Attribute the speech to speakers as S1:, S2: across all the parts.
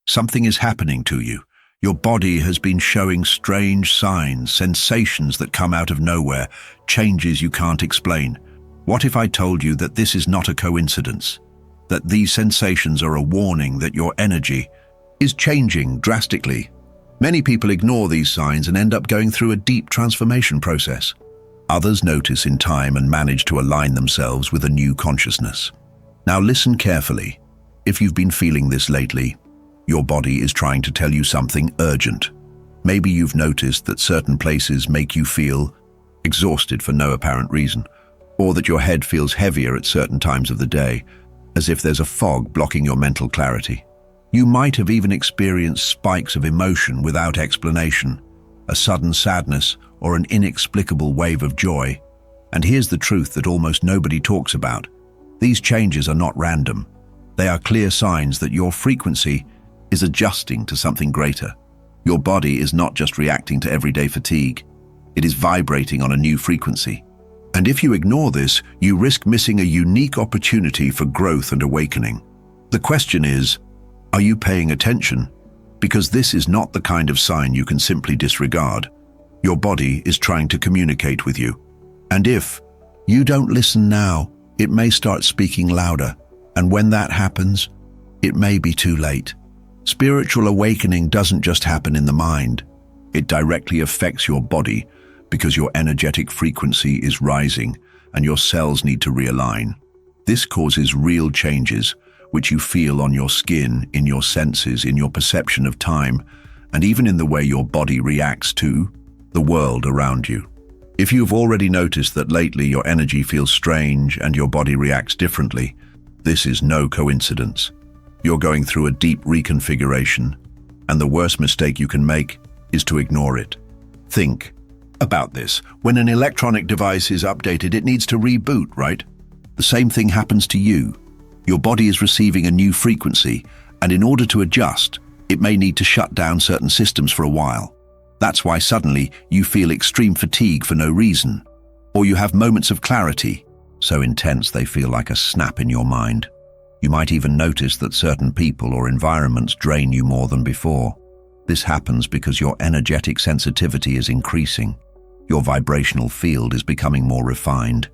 S1: Something is happening to you. Your body has been showing strange signs, sensations that come out of nowhere, changes you can't explain. What if I told you that this is not a coincidence? That these sensations are a warning that your energy is changing drastically. Many people ignore these signs and end up going through a deep transformation process. Others notice in time and manage to align themselves with a new consciousness. Now listen carefully. If you've been feeling this lately, your body is trying to tell you something urgent. Maybe you've noticed that certain places make you feel exhausted for no apparent reason, or that your head feels heavier at certain times of the day, as if there's a fog blocking your mental clarity. You might have even experienced spikes of emotion without explanation, a sudden sadness or an inexplicable wave of joy. And here's the truth that almost nobody talks about. These changes are not random. They are clear signs that your frequency is adjusting to something greater. Your body is not just reacting to everyday fatigue. It is vibrating on a new frequency. And if you ignore this, you risk missing a unique opportunity for growth and awakening. The question is, are you paying attention? Because this is not the kind of sign you can simply disregard. Your body is trying to communicate with you. And if you don't listen now, it may start speaking louder. And when that happens, it may be too late. Spiritual awakening doesn't just happen in the mind. It directly affects your body because your energetic frequency is rising and your cells need to realign. This causes real changes, which you feel on your skin, in your senses, in your perception of time, and even in the way your body reacts to the world around you. If you've already noticed that lately your energy feels strange and your body reacts differently, this is no coincidence. You're going through a deep reconfiguration, and the worst mistake you can make is to ignore it. Think about this. When an electronic device is updated, it needs to reboot, right? The same thing happens to you. Your body is receiving a new frequency, and in order to adjust, it may need to shut down certain systems for a while. That's why suddenly you feel extreme fatigue for no reason, or you have moments of clarity, so intense they feel like a snap in your mind. You might even notice that certain people or environments drain you more than before. This happens because your energetic sensitivity is increasing. Your vibrational field is becoming more refined.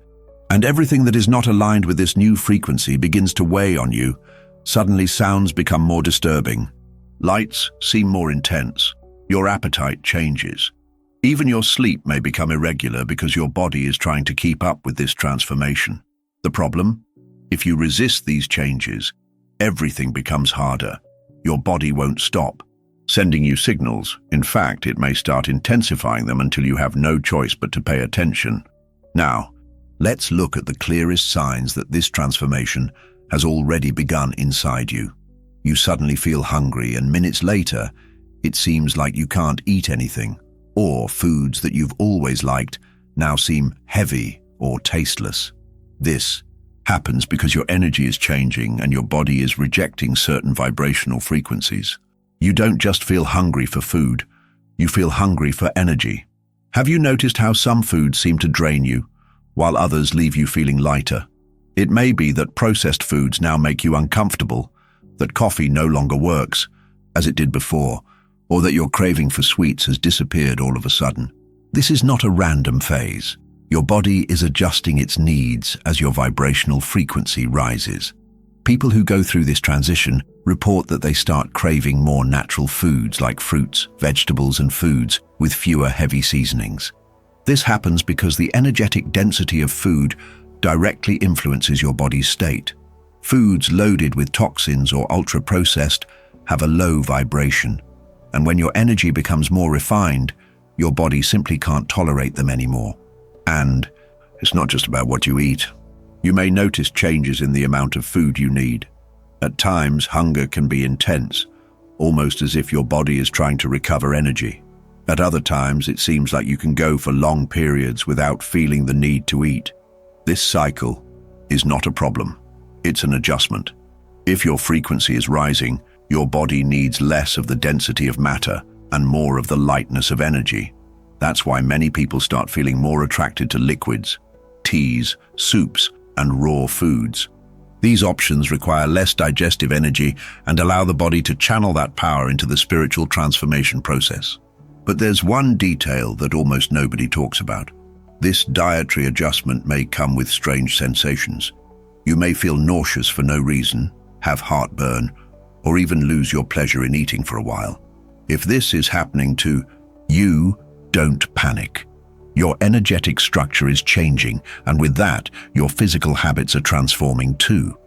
S1: And everything that is not aligned with this new frequency begins to weigh on you. Suddenly sounds become more disturbing. Lights seem more intense. Your appetite changes. Even your sleep may become irregular because your body is trying to keep up with this transformation. The problem? If you resist these changes, everything becomes harder. Your body won't stop sending you signals. In fact, it may start intensifying them until you have no choice but to pay attention. Now, let's look at the clearest signs that this transformation has already begun inside you. You suddenly feel hungry, and minutes later, it seems like you can't eat anything, or foods that you've always liked now seem heavy or tasteless. This happens because your energy is changing and your body is rejecting certain vibrational frequencies. You don't just feel hungry for food, you feel hungry for energy. Have you noticed how some foods seem to drain you, while others leave you feeling lighter? It may be that processed foods now make you uncomfortable, that coffee no longer works as it did before, or that your craving for sweets has disappeared all of a sudden. This is not a random phase. Your body is adjusting its needs as your vibrational frequency rises. People who go through this transition report that they start craving more natural foods like fruits, vegetables, and foods with fewer heavy seasonings. This happens because the energetic density of food directly influences your body's state. Foods loaded with toxins or ultra-processed have a low vibration, and when your energy becomes more refined, your body simply can't tolerate them anymore. And it's not just about what you eat. You may notice changes in the amount of food you need. At times, hunger can be intense, almost as if your body is trying to recover energy. At other times, it seems like you can go for long periods without feeling the need to eat. This cycle is not a problem. It's an adjustment. If your frequency is rising, your body needs less of the density of matter and more of the lightness of energy. That's why many people start feeling more attracted to liquids, teas, soups, and raw foods. These options require less digestive energy and allow the body to channel that power into the spiritual transformation process. But there's one detail that almost nobody talks about. This dietary adjustment may come with strange sensations. You may feel nauseous for no reason, have heartburn, or even lose your pleasure in eating for a while. If this is happening to you, don't panic. Your energetic structure is changing, and with that, your physical habits are transforming too.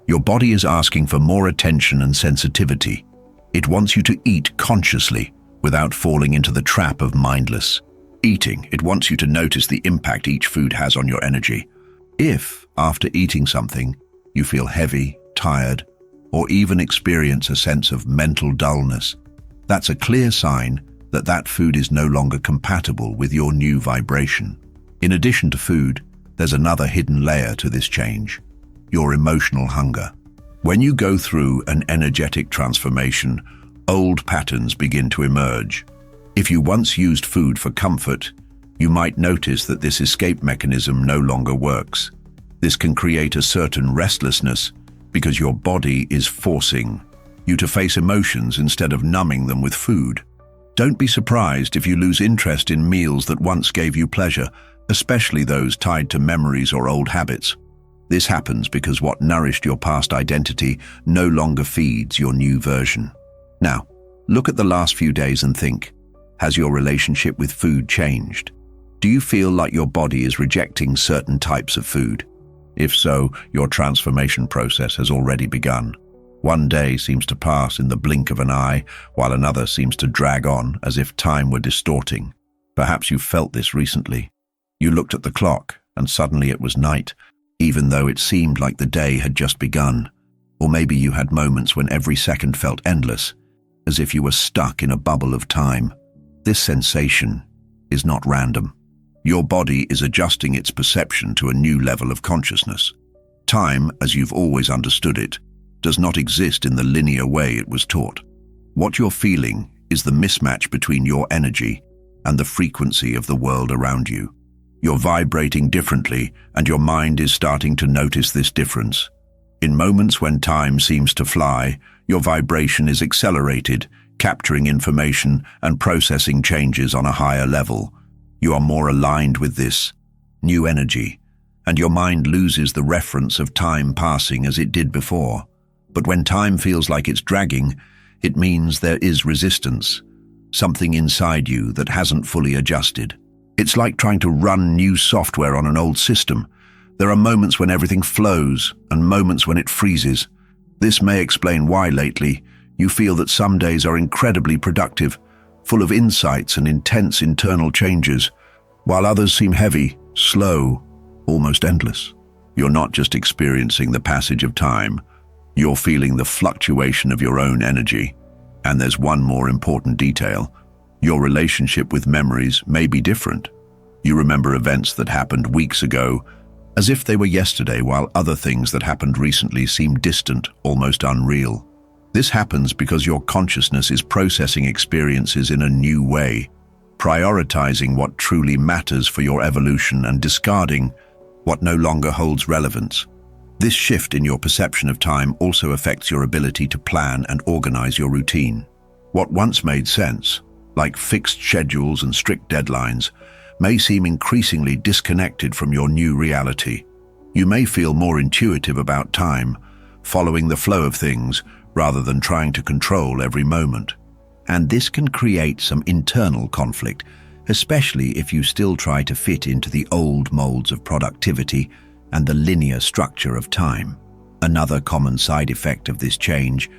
S1: Your body is asking for more attention and sensitivity. It wants you to eat consciously, without falling into the trap of mindless eating. It wants you to notice the impact each food has on your energy. If, after eating something, you feel heavy, tired, or even experience a sense of mental dullness, that's a clear sign that that food is no longer compatible with your new vibration. In addition to food, there's another hidden layer to this change: your emotional hunger. When you go through an energetic transformation, old patterns begin to emerge. If you once used food for comfort, you might notice that this escape mechanism no longer works. This can create a certain restlessness because your body is forcing you to face emotions instead of numbing them with food. Don't be surprised if you lose interest in meals that once gave you pleasure, especially those tied to memories or old habits. This happens because what nourished your past identity no longer feeds your new version. Now, look at the last few days and think, has your relationship with food changed? Do you feel like your body is rejecting certain types of food? If so, your transformation process has already begun. One day seems to pass in the blink of an eye, while another seems to drag on as if time were distorting. Perhaps you felt this recently. You looked at the clock, and suddenly it was night, even though it seemed like the day had just begun. Or maybe you had moments when every second felt endless, as if you were stuck in a bubble of time. This sensation is not random. Your body is adjusting its perception to a new level of consciousness. Time, as you've always understood it, does not exist in the linear way it was taught. What you're feeling is the mismatch between your energy and the frequency of the world around you. You're vibrating differently, and your mind is starting to notice this difference. In moments when time seems to fly, your vibration is accelerated, capturing information and processing changes on a higher level. You are more aligned with this new energy, and your mind loses the reference of time passing as it did before. But when time feels like it's dragging, it means there is resistance, something inside you that hasn't fully adjusted. It's like trying to run new software on an old system. There are moments when everything flows and moments when it freezes. This may explain why lately you feel that some days are incredibly productive, full of insights and intense internal changes, while others seem heavy, slow, almost endless. You're not just experiencing the passage of time, you're feeling the fluctuation of your own energy. And there's one more important detail. Your relationship with memories may be different. You remember events that happened weeks ago as if they were yesterday, while other things that happened recently seem distant, almost unreal. This happens because your consciousness is processing experiences in a new way, prioritizing what truly matters for your evolution and discarding what no longer holds relevance. This shift in your perception of time also affects your ability to plan and organize your routine. What once made sense, like fixed schedules and strict deadlines, may seem increasingly disconnected from your new reality. You may feel more intuitive about time, following the flow of things rather than trying to control every moment. And this can create some internal conflict, especially if you still try to fit into the old molds of productivity and the linear structure of time. Another common side effect of this change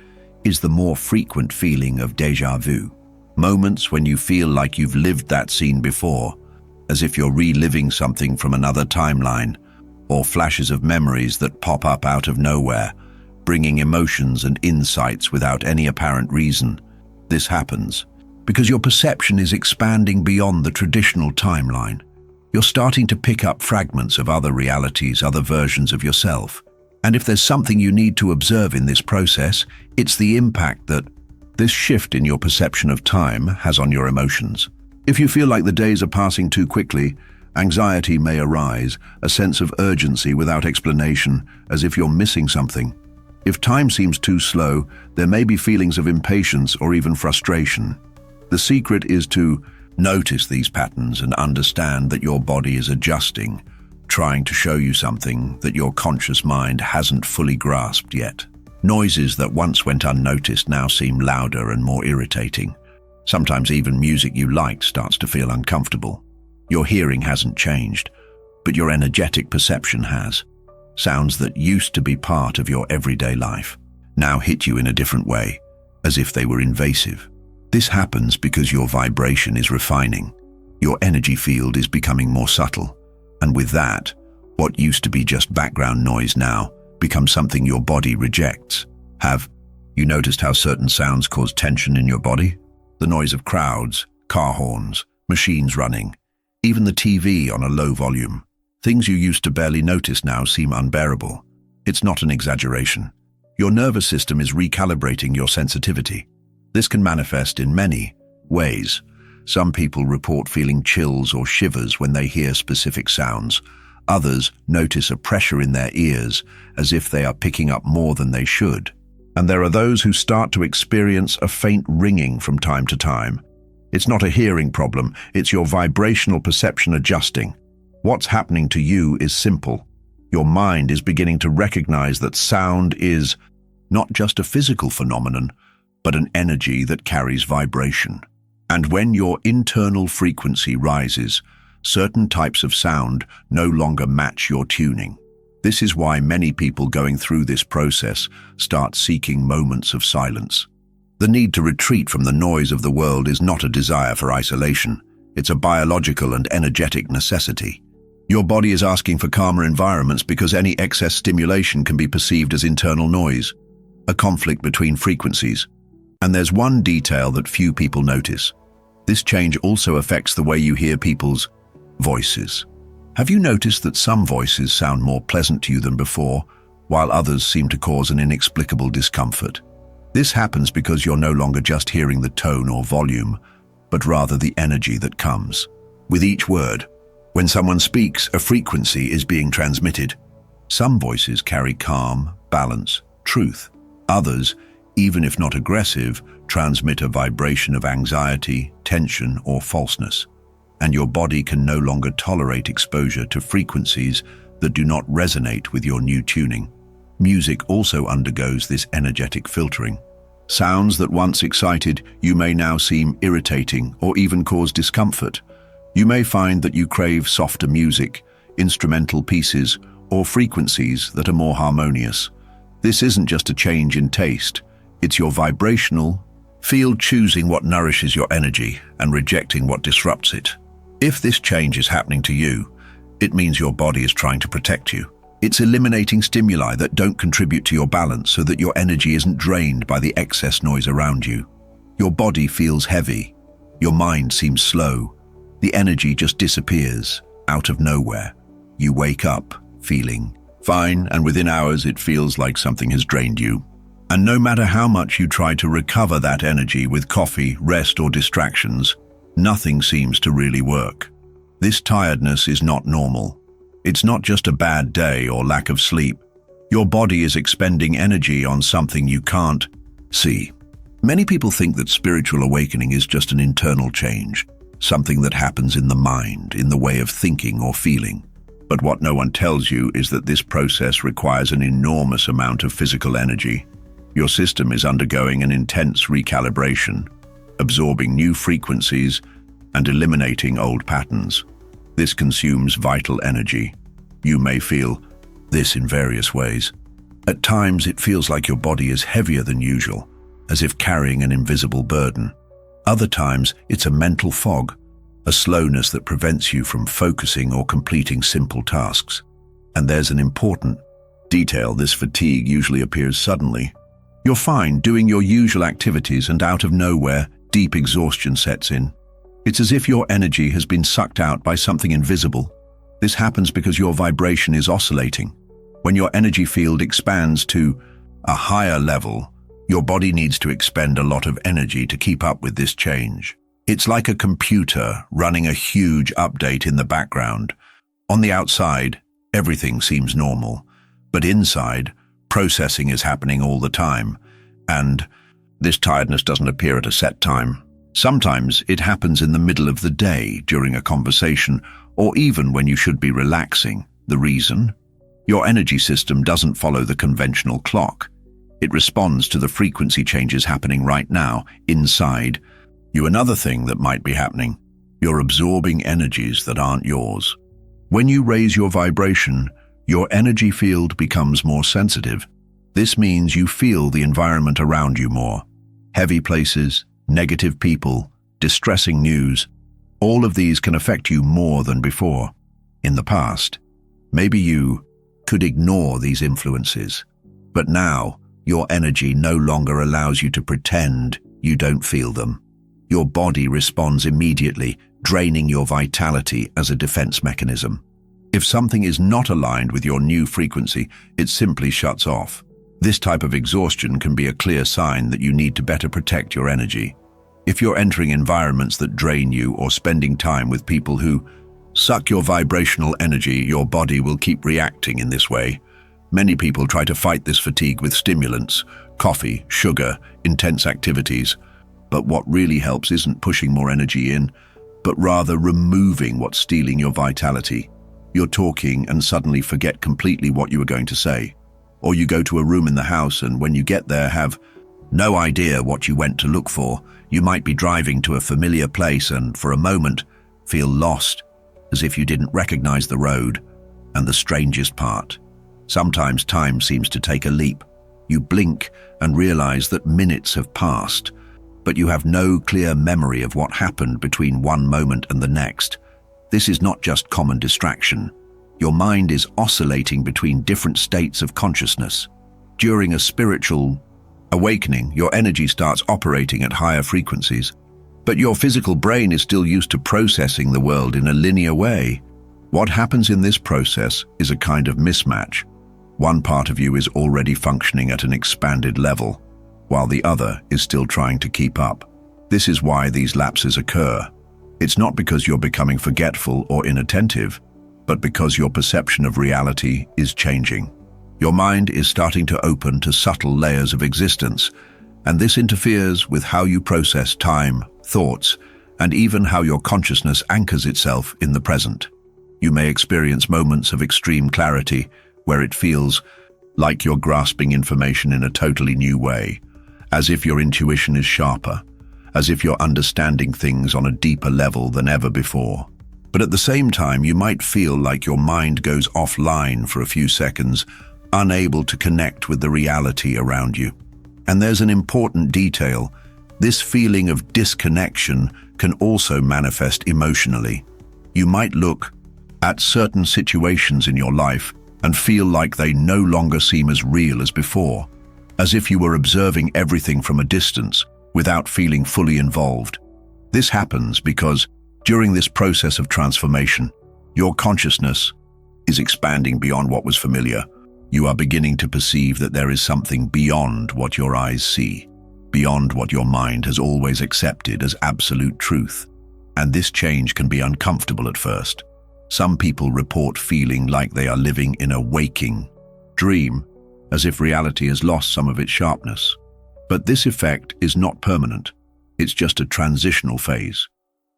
S1: is the more frequent feeling of déjà vu. Moments when you feel like you've lived that scene before, as if you're reliving something from another timeline, or flashes of memories that pop up out of nowhere, bringing emotions and insights without any apparent reason. This happens because your perception is expanding beyond the traditional timeline. You're starting to pick up fragments of other realities, other versions of yourself. And if there's something you need to observe in this process, it's the impact that this shift in your perception of time has on your emotions. If you feel like the days are passing too quickly Anxiety may arise, a sense of urgency without explanation, as if you're missing something. If time seems too slow, there may be feelings of impatience or even frustration. The secret is to notice these patterns and understand that your body is adjusting, trying to show you something that your conscious mind hasn't fully grasped yet. Noises that once went unnoticed now seem louder and more irritating. Sometimes even music you liked starts to feel uncomfortable. Your hearing hasn't changed, but your energetic perception has. Sounds that used to be part of your everyday life now hit you in a different way, as if they were invasive. This happens because your vibration is refining. Your energy field is becoming more subtle. And with that, what used to be just background noise now becomes something your body rejects. Have you noticed how certain sounds cause tension in your body? The noise of crowds, car horns, machines running, even the TV on a low volume. Things you used to barely notice now seem unbearable. It's not an exaggeration. Your nervous system is recalibrating your sensitivity. This can manifest in many ways. Some people report feeling chills or shivers when they hear specific sounds. Others notice a pressure in their ears, as if they are picking up more than they should. And there are those who start to experience a faint ringing from time to time. It's not a hearing problem, it's your vibrational perception adjusting. What's happening to you is simple. Your mind is beginning to recognize that sound is not just a physical phenomenon, but an energy that carries vibration. And when your internal frequency rises, certain types of sound no longer match your tuning. This is why many people going through this process start seeking moments of silence. The need to retreat from the noise of the world is not a desire for isolation. It's a biological and energetic necessity. Your body is asking for calmer environments because any excess stimulation can be perceived as internal noise, a conflict between frequencies. And there's one detail that few people notice. This change also affects the way you hear people's voices. Have you noticed that some voices sound more pleasant to you than before, while others seem to cause an inexplicable discomfort? This happens because you're no longer just hearing the tone or volume, but rather the energy that comes with each word. When someone speaks, a frequency is being transmitted. Some voices carry calm, balance, truth. Others, even if not aggressive, transmit a vibration of anxiety, tension, or falseness. And your body can no longer tolerate exposure to frequencies that do not resonate with your new tuning. Music also undergoes this energetic filtering. Sounds that once excited you may now seem irritating or even cause discomfort. You may find that you crave softer music, instrumental pieces, or frequencies that are more harmonious. This isn't just a change in taste, it's your vibrational field choosing what nourishes your energy and rejecting what disrupts it. If this change is happening to you, it means your body is trying to protect you. It's eliminating stimuli that don't contribute to your balance so that your energy isn't drained by the excess noise around you. Your body feels heavy. Your mind seems slow. The energy just disappears, out of nowhere. You wake up, feeling fine, and within hours it feels like something has drained you. And no matter how much you try to recover that energy with coffee, rest, or distractions, nothing seems to really work. This tiredness is not normal. It's not just a bad day or lack of sleep. Your body is expending energy on something you can't see. Many people think that spiritual awakening is just an internal change, something that happens in the mind, in the way of thinking or feeling. But what no one tells you is that this process requires an enormous amount of physical energy. Your system is undergoing an intense recalibration, absorbing new frequencies and eliminating old patterns. This consumes vital energy. You may feel this in various ways. At times, it feels like your body is heavier than usual, as if carrying an invisible burden. Other times, it's a mental fog, a slowness that prevents you from focusing or completing simple tasks. And there's an important detail: this fatigue usually appears suddenly. You're fine doing your usual activities, and out of nowhere, deep exhaustion sets in. It's as if your energy has been sucked out by something invisible. This happens because your vibration is oscillating. When your energy field expands to a higher level, your body needs to expend a lot of energy to keep up with this change. It's like a computer running a huge update in the background. On the outside, everything seems normal, but inside, processing is happening all the time. And this tiredness doesn't appear at a set time. Sometimes it happens in the middle of the day, during a conversation, or even when you should be relaxing. The reason? Your energy system doesn't follow the conventional clock. It responds to the frequency changes happening right now, inside you. Another thing that might be happening: you're absorbing energies that aren't yours. When you raise your vibration, your energy field becomes more sensitive. This means you feel the environment around you more. Heavy places, negative people, distressing news, all of these can affect you more than before. In the past, maybe you could ignore these influences, but now your energy no longer allows you to pretend you don't feel them. Your body responds immediately, draining your vitality as a defense mechanism. If something is not aligned with your new frequency, it simply shuts off. This type of exhaustion can be a clear sign that you need to better protect your energy. If you're entering environments that drain you or spending time with people who suck your vibrational energy, your body will keep reacting in this way. Many people try to fight this fatigue with stimulants, coffee, sugar, intense activities. But what really helps isn't pushing more energy in, but rather removing what's stealing your vitality. You're talking and suddenly forget completely what you were going to say. Or you go to a room in the house and when you get there have no idea what you went to look for. You might be driving to a familiar place and for a moment feel lost, as if you didn't recognize the road. And the strangest part, sometimes time seems to take a leap. You blink and realize that minutes have passed, but you have no clear memory of what happened between one moment and the next. This is not just common distraction. Your mind is oscillating between different states of consciousness. During a spiritual awakening, your energy starts operating at higher frequencies, but your physical brain is still used to processing the world in a linear way. What happens in this process is a kind of mismatch. One part of you is already functioning at an expanded level, while the other is still trying to keep up. This is why these lapses occur. It's not because you're becoming forgetful or inattentive, but because your perception of reality is changing. Your mind is starting to open to subtle layers of existence, and this interferes with how you process time, thoughts, and even how your consciousness anchors itself in the present. You may experience moments of extreme clarity where it feels like you're grasping information in a totally new way, as if your intuition is sharper, as if you're understanding things on a deeper level than ever before. But at the same time, you might feel like your mind goes offline for a few seconds, unable to connect with the reality around you. And there's an important detail. This feeling of disconnection can also manifest emotionally. You might look at certain situations in your life and feel like they no longer seem as real as before, as if you were observing everything from a distance without feeling fully involved. This happens because during this process of transformation, your consciousness is expanding beyond what was familiar. You are beginning to perceive that there is something beyond what your eyes see, beyond what your mind has always accepted as absolute truth. And this change can be uncomfortable at first. Some people report feeling like they are living in a waking dream, as if reality has lost some of its sharpness. But this effect is not permanent. It's just a transitional phase.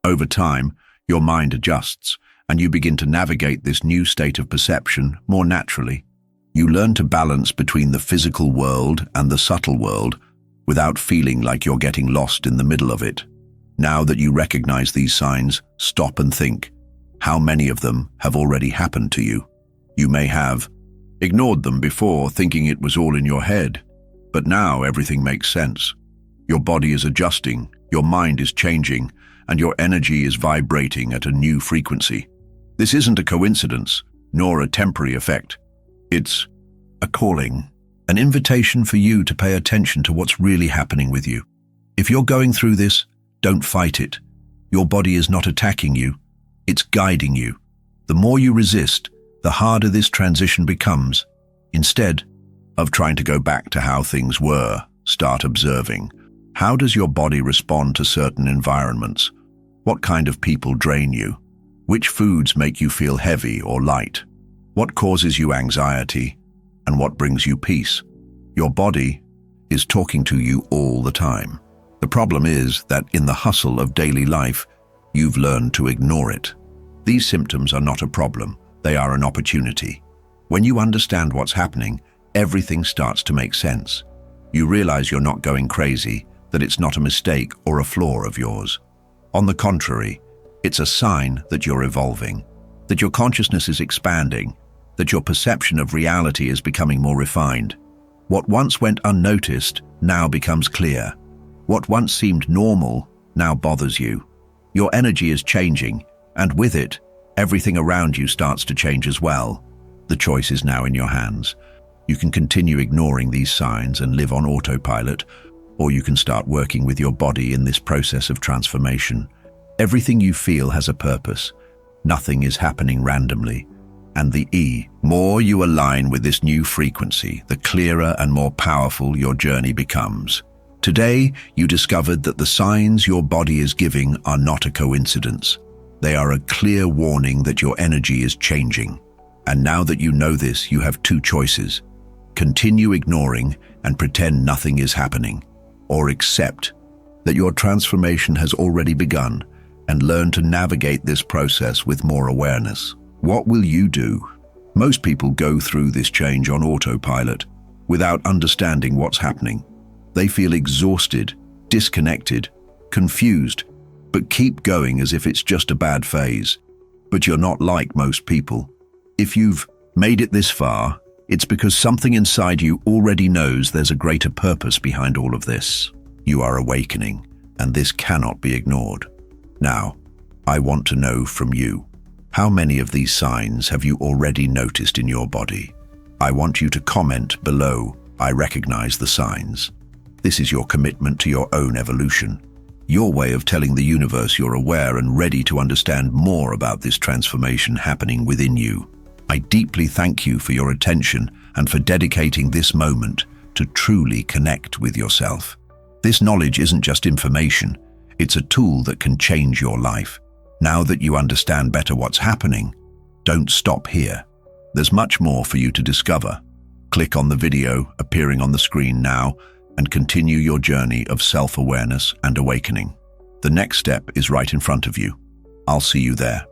S1: Over time, your mind adjusts, and you begin to navigate this new state of perception more naturally. You learn to balance between the physical world and the subtle world without feeling like you're getting lost in the middle of it. Now that you recognize these signs, stop and think. How many of them have already happened to you? You may have ignored them before, thinking it was all in your head, but now everything makes sense. Your body is adjusting, your mind is changing, and your energy is vibrating at a new frequency. This isn't a coincidence, nor a temporary effect. It's a calling, an invitation for you to pay attention to what's really happening with you. If you're going through this, don't fight it. Your body is not attacking you, it's guiding you. The more you resist, the harder this transition becomes. Instead of trying to go back to how things were, start observing. How does your body respond to certain environments? What kind of people drain you? Which foods make you feel heavy or light? What causes you anxiety and what brings you peace? Your body is talking to you all the time. The problem is that in the hustle of daily life, you've learned to ignore it. These symptoms are not a problem, they are an opportunity. When you understand what's happening, everything starts to make sense. You realize you're not going crazy, that it's not a mistake or a flaw of yours. On the contrary, it's a sign that you're evolving, that your consciousness is expanding, that your perception of reality is becoming more refined. What once went unnoticed now becomes clear. What once seemed normal now bothers you. Your energy is changing, and with it, everything around you starts to change as well. The choice is now in your hands. You can continue ignoring these signs and live on autopilot, or you can start working with your body in this process of transformation. Everything you feel has a purpose. Nothing is happening randomly. And the more you align with this new frequency, the clearer and more powerful your journey becomes. Today, you discovered that the signs your body is giving are not a coincidence. They are a clear warning that your energy is changing. And now that you know this, you have two choices. Continue ignoring and pretend nothing is happening, or accept that your transformation has already begun and learn to navigate this process with more awareness. What will you do? Most people go through this change on autopilot without understanding what's happening. They feel exhausted, disconnected, confused, but keep going as if it's just a bad phase. But you're not like most people. If you've made it this far, it's because something inside you already knows there's a greater purpose behind all of this. You are awakening, and this cannot be ignored. Now, I want to know from you, how many of these signs have you already noticed in your body? I want you to comment below, I recognize the signs. This is your commitment to your own evolution, your way of telling the universe you're aware and ready to understand more about this transformation happening within you. I deeply thank you for your attention and for dedicating this moment to truly connect with yourself. This knowledge isn't just information, it's a tool that can change your life. Now that you understand better what's happening, don't stop here. There's much more for you to discover. Click on the video appearing on the screen now and continue your journey of self-awareness and awakening. The next step is right in front of you. I'll see you there.